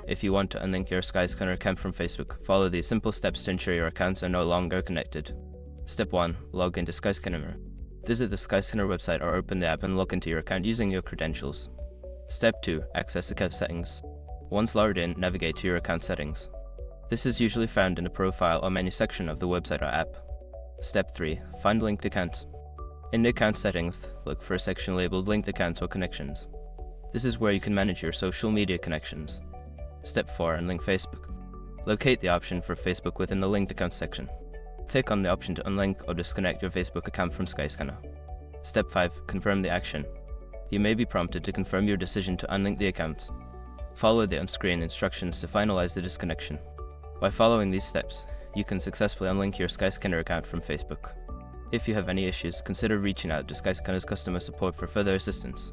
If you want to unlink your Skyscanner account from Facebook, follow these simple steps to ensure your accounts are no longer connected. Step 1. Log into Skyscanner. Visit the Skyscanner website or open the app and log into your account using your credentials. Step 2. Access account settings. Once logged in, navigate to your account settings. This is usually found in the profile or menu section of the website or app. Step 3. Find linked accounts. In the account settings, look for a section labeled Linked Accounts or Connections. This is where you can manage your social media connections. Step 4. Unlink Facebook. Locate the option for Facebook within the Linked Accounts section. Click on the option to unlink or disconnect your Facebook account from Skyscanner. Step 5. Confirm the action. You may be prompted to confirm your decision to unlink the accounts. Follow the on-screen instructions to finalize the disconnection. By following these steps, you can successfully unlink your Skyscanner account from Facebook. If you have any issues, consider reaching out to Skyscanner's customer support for further assistance.